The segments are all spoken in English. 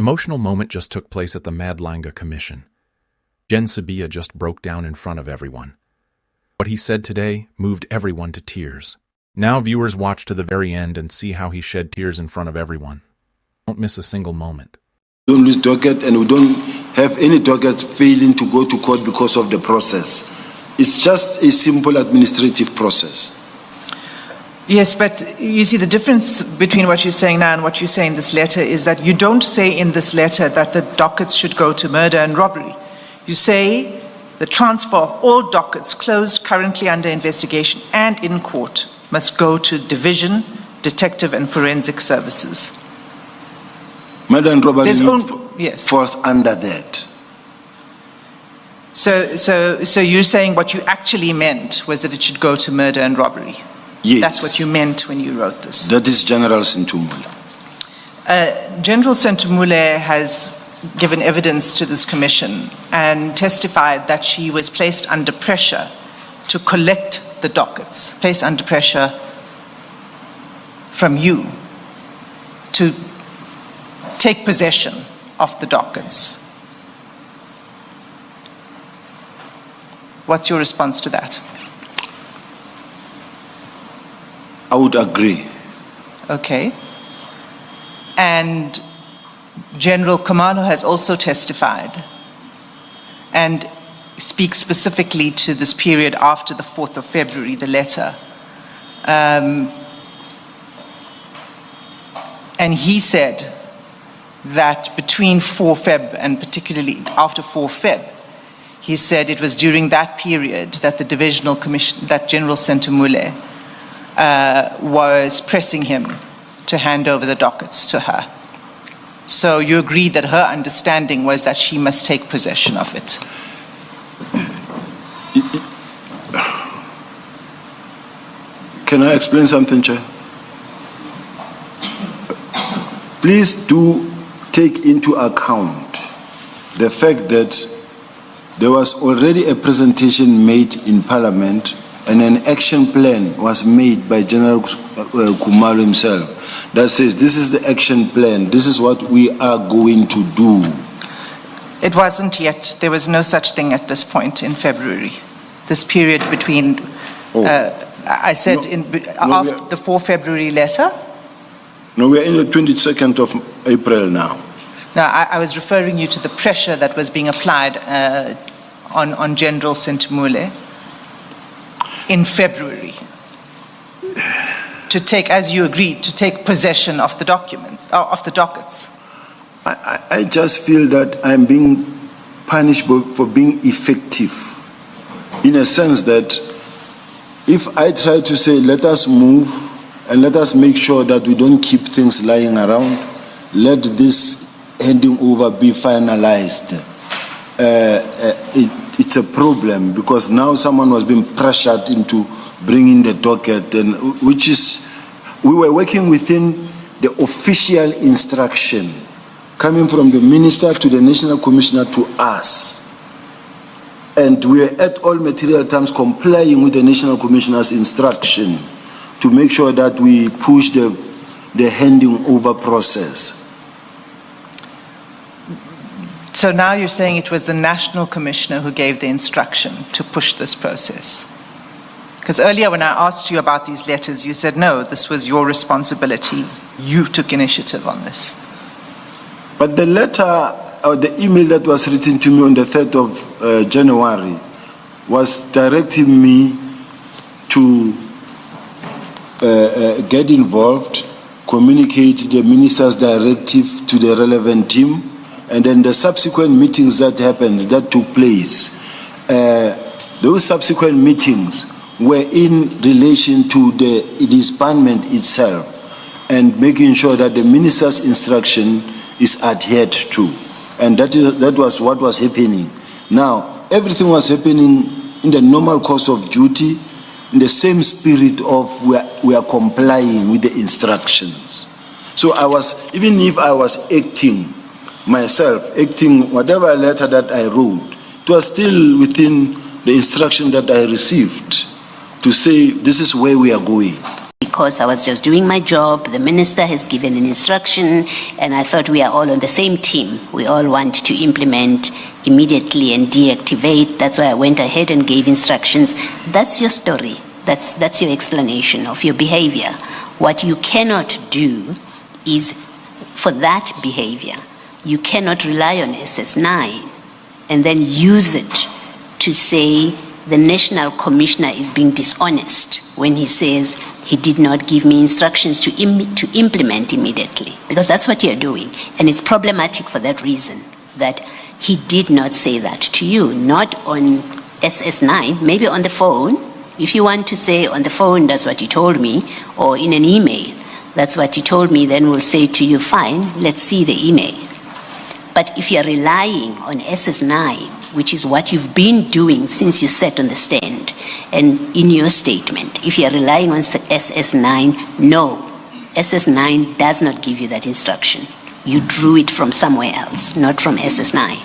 Emotional moment just took place at the Madlanga Commission. Gen Sibiya just broke down in front of everyone. What he said today moved everyone to tears. Now viewers watch to the very end and see how he shed tears in front of everyone. Don't miss a single moment. We don't lose docket, and we don't have any docket failing to go to court because of the process. It's just a simple administrative process. Yes, but you see the difference between what you're saying now and what you say in this letter is that you don't say in this letter that the dockets should go to murder and robbery. You say the transfer of all dockets closed currently under investigation and in court must go to division, detective and forensic services. Murder and robbery yes. falls under that. So you're saying what you actually meant was that it should go to murder and robbery? Yes. That's what you meant when you wrote this? That is General Senthumule. General Senthumule has given evidence to this commission and testified that she was placed under pressure to collect the dockets, placed under pressure from you to take possession of the dockets. What's your response to that? I would agree. Okay. And General Khumalo has also testified and speaks specifically to this period after the 4th of February, the letter. And he said that between 4 Feb and particularly after 4 Feb, he said it was during that period that the divisional commission, that General Senthumule was pressing him to hand over the dockets to her. So you agreed that her understanding was that she must take possession of it. Can I explain something, Chair? Please do take into account the fact that there was already a presentation made in Parliament and an action plan was made by General Khumalo himself that says this is the action plan, this is what we are going to do. It wasn't yet. There was no such thing at this point in February. This period between, I said after the 4 February letter. No, we are in the 22nd of April now. Now, I was referring you to the pressure that was being applied on General Senthumule in February to take, as you agreed, to take possession of the documents, of the dockets. I just feel that I'm being punished for being effective, in a sense that if I try to say, let us move and let us make sure that we don't keep things lying around, let this handing over be finalized, it's a problem because now someone was being pressured into bringing the docket, and which is, we were working within the official instruction coming from the minister to the national commissioner to us, and we are at all material terms complying with the national commissioner's instruction to make sure that we push the handing over process. So now you're saying it was the national commissioner who gave the instruction to push this process? Because earlier when I asked you about these letters, you said, no, this was your responsibility. You took initiative on this. But the letter, or the email that was written to me on the 3rd of January was directing me to get involved, communicate the minister's directive to the relevant team, and then the subsequent meetings that happened, that took place. Those subsequent meetings were in relation to the disbandment itself and making sure that the minister's instruction is adhered to. And that was what was happening. Now, everything was happening in the normal course of duty, in the same spirit of we are complying with the instructions. So I was, even if I was acting myself, acting whatever letter that I wrote, it was still within the instruction that I received to say this is where we are going. because I was just doing my job. The minister has given an instruction, and I thought we are all on the same team. We all want to implement immediately and deactivate. That's why I went ahead and gave instructions. That's your story. That's your explanation of your behavior. What you cannot do is, for that behavior, you cannot rely on SS9 and then use it to say the National Commissioner is being dishonest when he says he did not give me instructions to implement immediately. Because that's what you're doing. And it's problematic for that reason, that he did not say that to you, not on SS9, maybe on the phone. If you want to say on the phone, that's what he told me, or in an email, that's what he told me, then we'll say to you, fine, let's see the email. But if you're relying on SS9, which is what you've been doing since you sat on the stand, and in your statement, if you're relying on SS9, no, SS9 does not give you that instruction. You drew it from somewhere else, not from SS9.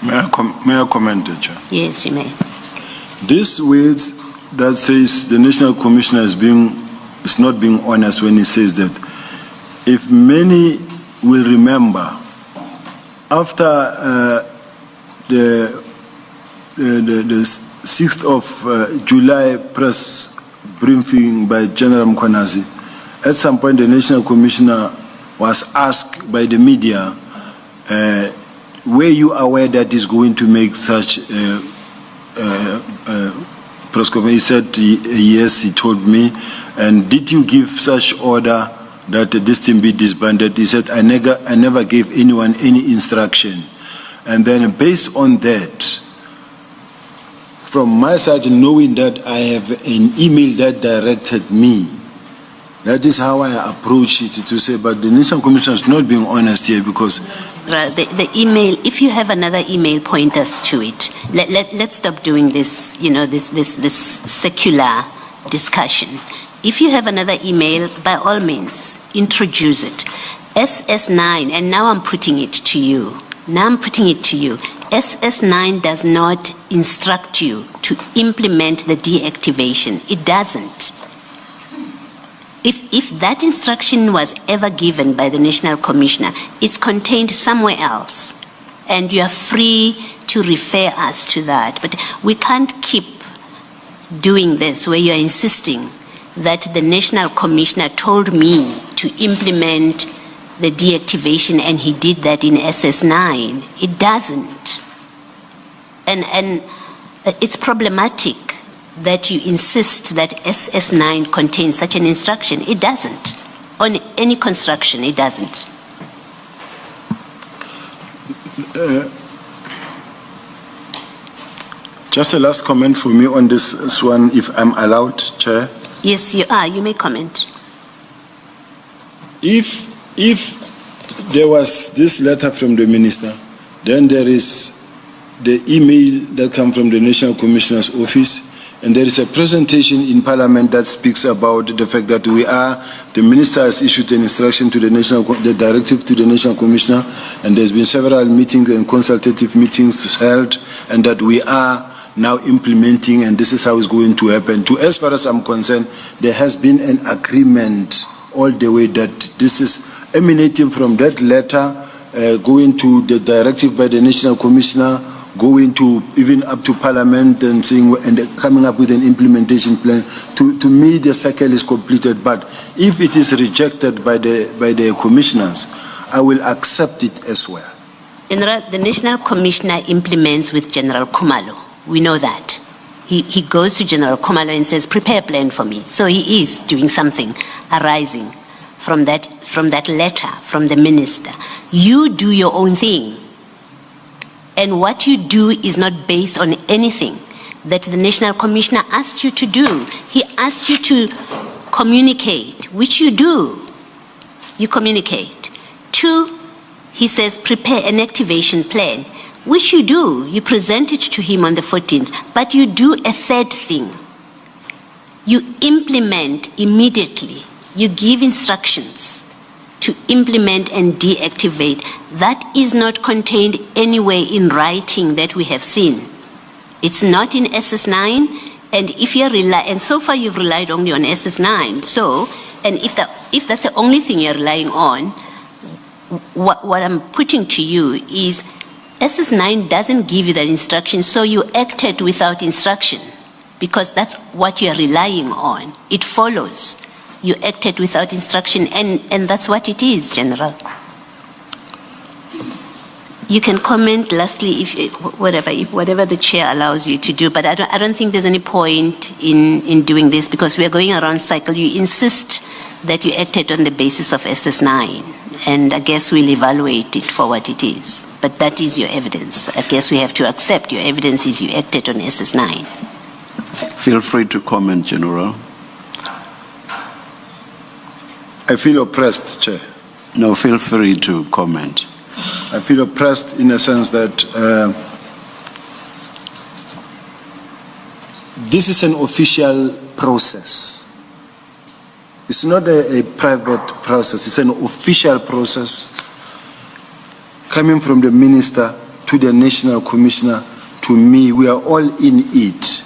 May I comment, Chair? Yes, you may. This words that says the National Commissioner is not being honest when he says that. If many will remember, after the 6th of July press briefing by General Mkhwanazi, at some point the National Commissioner was asked by the media, were you aware that he's going to make such press conference? He said, yes, he told me. And did you give such order that this thing be disbanded? He said, I never gave anyone any instruction. And then based on that, from my side, knowing that I have an email that directed me, that is how I approach it, to say, but the National Commission is not being honest here, because the email, if you have another email, point us to it. Let's stop doing this, this secular discussion. If you have another email, by all means, introduce it. SS9, and now I'm putting it to you. SS9 does not instruct you to implement the deactivation. It doesn't. If that instruction was ever given by the National Commissioner, it's contained somewhere else. And you are free to refer us to that. But we can't keep doing this where you are insisting that the National Commissioner told me to implement the deactivation and he did that in SS9. It doesn't. And it's problematic that you insist that SS9 contains such an instruction. It doesn't. On any construction, it doesn't. Just a last comment for me on this one, if I'm allowed, Chair. Yes, you are. You may comment. If there was this letter from the minister, then there is the email that comes from the National Commissioner's office, and there is a presentation in Parliament that speaks about the fact that the minister has issued an instruction to the directive to the National Commissioner, and there's been several meetings and consultative meetings held, and that we are now implementing, and this is how it's going to happen. As far as I'm concerned, there has been an agreement all the way that this is emanating from that letter, going to the directive by the National Commissioner, going to even up to Parliament and saying, and coming up with an implementation plan. To me, the cycle is completed. But if it is rejected by the commissioners, I will accept it as well. General, the National Commissioner implements with General Khumalo. We know that. He goes to General Khumalo and says, prepare a plan for me. So he is doing something arising from that letter from the minister. You do your own thing. And what you do is not based on anything that the National Commissioner asked you to do. He asked you to communicate, which you do. You communicate. 2, he says, prepare an activation plan, which you do. You present it to him on the 14th. But you do a third thing. You implement immediately. You give instructions to implement and deactivate. That is not contained anywhere in writing that we have seen. It's not in SS9, And if you're and so far you've relied only on SS9. So, and if that's the only thing you're relying on, what I'm putting to you is SS9 doesn't give you that instruction, so you acted without instruction, because that's what you're relying on. It follows. You acted without instruction, and that's what it is, General. You can comment lastly if whatever the chair allows you to do, but I don't think there's any point in doing this, because we are going around cycle. You insist that you acted on the basis of SS9, and I guess we'll evaluate it for what it is. But that is your evidence. I guess we have to accept your evidence is you acted on SS9. Feel free to comment, General. I feel oppressed, Chair. No, feel free to comment. I feel oppressed in a sense that this is an official process. It's not a private process, it's an official process coming from the minister to the national commissioner to me. We are all in it.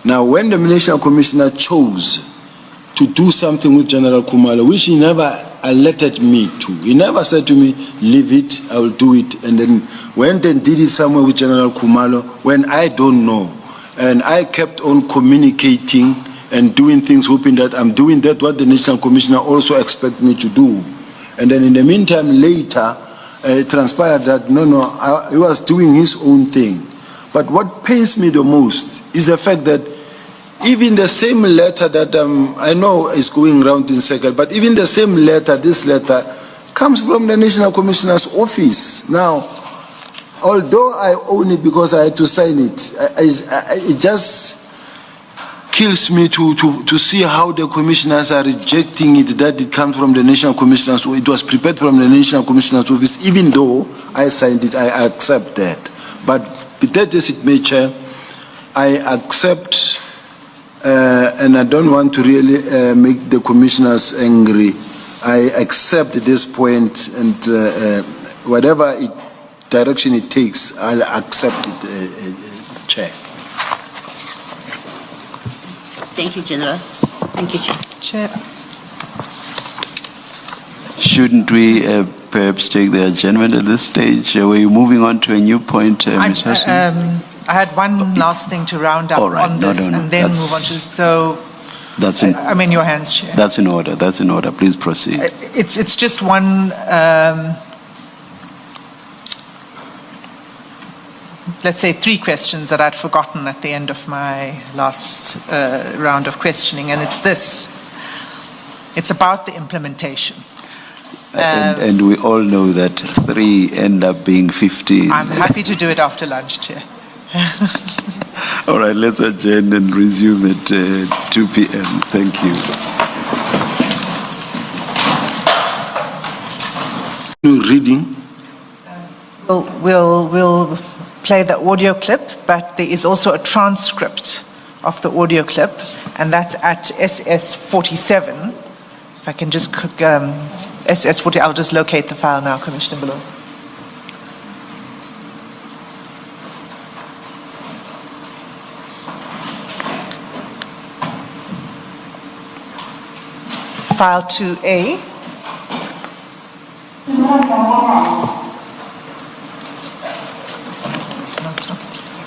Now, when the national commissioner chose to do something with General Khumalo, which he never alerted me to. He never said to me, leave it, I will do it. And then went and did it somewhere with General Khumalo when I don't know. And I kept on communicating and doing things, hoping that I'm doing that what the National Commissioner also expects me to do. And then in the meantime, later, it transpired that he was doing his own thing. But what pains me the most is the fact that even the same letter that I know is going around in circle, but even the same letter, this letter, comes from the National Commissioner's office. Now, although I own it because I had to sign it, it just kills me to see how the commissioners are rejecting it, that it comes from the National Commissioner's office. It was prepared from the National Commissioner's office, even though I signed it, I accept that. But be that as it may, Chair, I accept. And I don't want to really make the commissioners angry. I accept this point, and whatever direction it takes, I'll accept it, Chair. Thank you, General. Thank you, Chair. Shouldn't we perhaps take the adjournment at this stage? Were you moving on to a new point, Ms. Hassan? I had one last thing to round up on this, and then move on to. So, I'm in your hands, Chair. That's in order. That's in order. Please proceed. It's just one. Let's say 3 questions that I'd forgotten at the end of my last round of questioning, and it's this. It's about the implementation. And we all know that 3 end up being 15. I'm happy to do it after lunch, Chair. All right, let's adjourn and resume at 2 p.m. Thank you. Reading. We'll play the audio clip, but there is also a transcript of the audio clip, and that's at SS47. If I can just SS40, I'll just locate the file now, Commissioner Below. File 2A. No, it's not 47.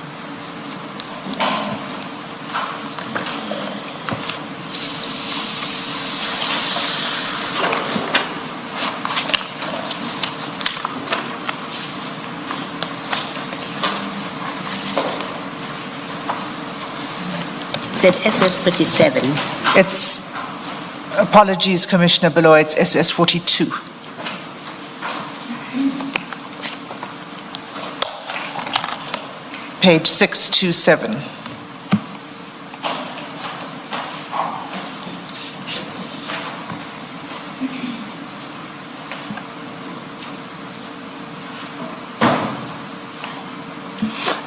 It's at SS47. It's, apologies, Commissioner Below, it's SS42. Page 627.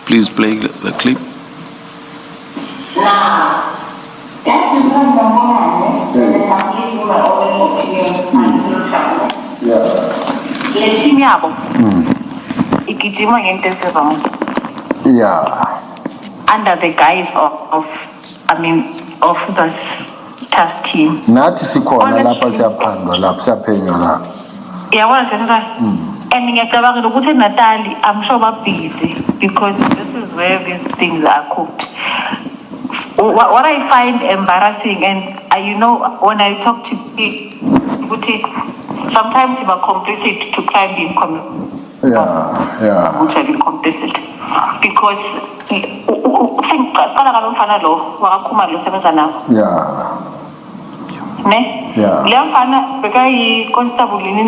Please play the clip. Now, that's the one Yeah. under the guise of of this task team. Nathi sikhona lapha siyaphandwa lapha siyaphenywa lapha. Yeah, General. And ngiyacabanga ukuthi eNatali, I'm sure we're busy because this is where these things are cooked. What I find embarrassing, and when I talk to people, sometimes we are complicit to crime being committed. Yeah. Which are being complicit because constable in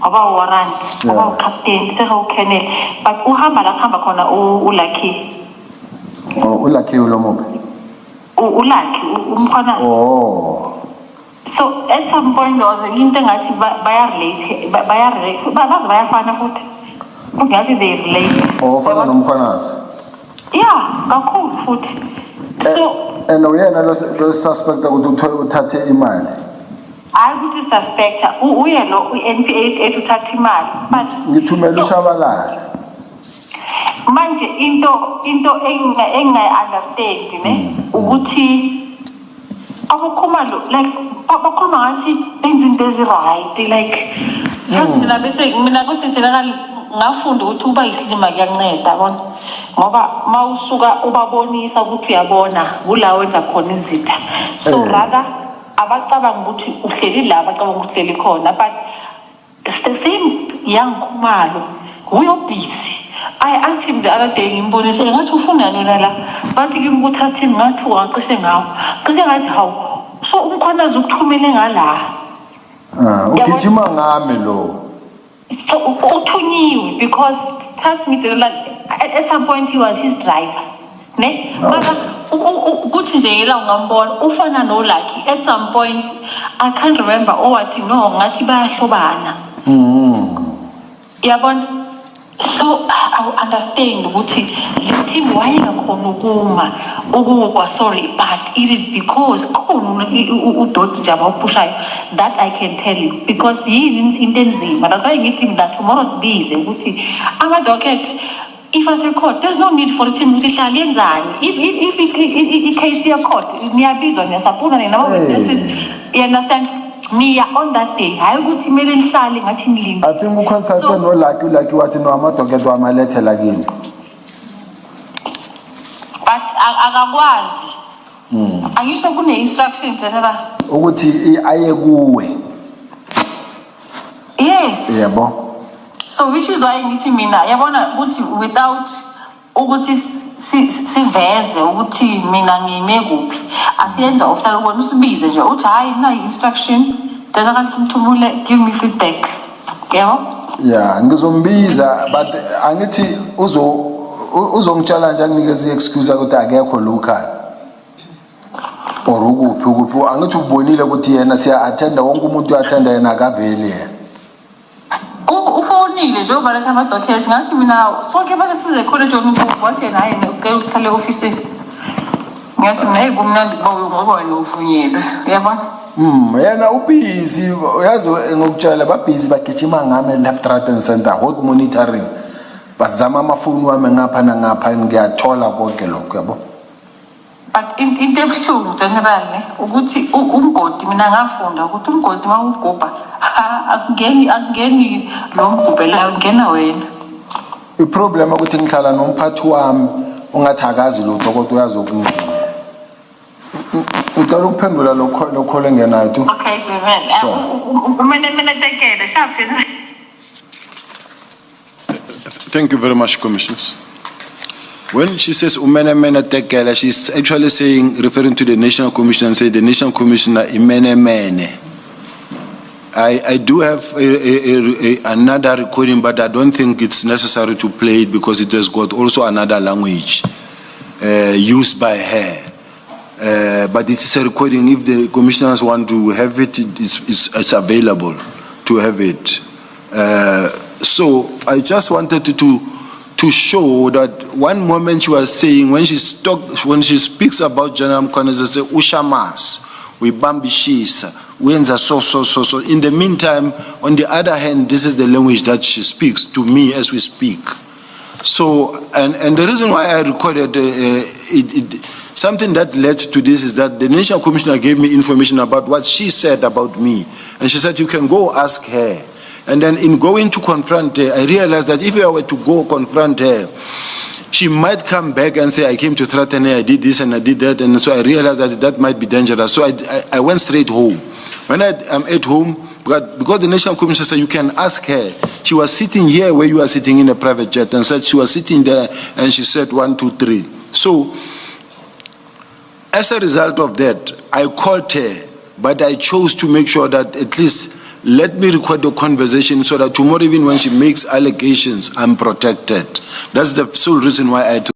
about warrant, about captain, colonel, but uhamba la khamba khona ulaki. Ulaki ulomobe. Ulaki umkhona. Oh. So at some point there was into ngathi bayafana futhi. Ngathi they relate. Oh, fana nomkhwanazi. Yeah, kakhulu futhi. So and uyena lo suspect ukuthi uthathe imali. I would suspect uye lo NPA ethatha imali but ngithumela ushabalala manje into engayi-understand ukuthi abakhumalo like abakhuluma ngathi benza into ezi-right like mina bese mina general ngafunda ukuthi uba isilima kuyanceda yabona ngoba mawusuka ubabonisa ukuthi uyabona kula wenza khona izitha so rather abacabanga ukuthi uhleli la abacabanga ukuthi uhleli khona but it's the same young Khumalo we busy. I asked him the other day ngimbonise ngathi ufuna nona la bathi ngimuthathe ngathi uqishe ngawo cishe ngathi hawu so umkhwanazi ukuthumele ngala ugijima ngami lo so uthunyiwe because trust me at some point he was his driver ne mara ukuthi nje yela ungambona ufana no Lucky at some point I can't remember wathi no ngathi bayahlobana yabona so I understand ukuthi the team wayengakhona ukuma sorry but it is because khona udoti nje abawupushayo that I can tell you because yini into enzima that's why ngithi that tomorrow sibize ukuthi ama-docket if as a court there's no need for it ukuthi hlala yenzani if i-case ye-court niyabizwa niyasapuna nina-witnesses you understand niya on that day hayi ukuthi kumele lihlale ngathi nilinde I think ukhonsate no-lucky wathi no ama-docket wamalethela kini but akakwazi angisho kune-instruction general ukuthi aye kuwe yes yebo so which is why ngithi mina yabona ukuthi without ukuthi siveze ukuthi mina ngime kuphi asiyenza ofana ukubona usibize nje uthi hayi mina instruction General Senthumule give me feedback yebo yeah ngizombiza but angithi uzongitshala nje anginikeza i-excuse ukuthi akekho local or ukuphi angithi ubonile ukuthi yena siya-attenda wonke umuntu uyattenda yena akaveli yena ufonile nje ubaletha ama-dockets ngathi mina sonke base size khona John wathi yena hayi uhlale e-ofisini ngathi mina hayi kumnandi ngoba wena uvunyelwe uyabona yena ubhizi uyazi ngokutshela babhizi bagijima ngami left right and center hot monitoring bazama amafoni wami ngapha nangapha ngiyathola konke lokho yabo but into ebuhlungu general ukuthi umgodi mina ngafunda ukuthi umgodi mawugubha akungeni lo mgubhela ngena wena iproblem ukuthi ngihlala nomphathi wami ungathi akazi lutho kodwa uyazi ukuthi ngicela ukuphendula lokho lengenayo tu okay General mina tekele sharp General. Thank you very much, Commissioners. When she says Umene Tekela, she's actually saying, referring to the National Commission, and say the National Commissioner Imene. I do have another recording, but I don't think it's necessary to play it because it has got also another language used by her. But it's a recording. If the commissioners want to have it, it's available to have it. So I just wanted to show that one moment she was saying when she speaks about General Mkhwanazi, say ushamas, we bambishisa, wenza so. In the meantime, on the other hand, this is the language that she speaks to me as we speak. So and the reason why I recorded Something that led to this is that the National Commissioner gave me information about what she said about me. And she said, you can go ask her. And then in going to confront her, I realized that if I were to go confront her, she might come back and say, I came to threaten her, I did this and I did that. And so I realized that that might be dangerous. So I went straight home. When I'm at home, because the National Commission said, you can ask her. She was sitting here where you are sitting in a private jet, and said she was sitting there and she said 1, 2, 3. So as a result of that, I called her, but I chose to make sure that at least let me record the conversation so that tomorrow, even when she makes allegations, I'm protected. That's the sole reason why I took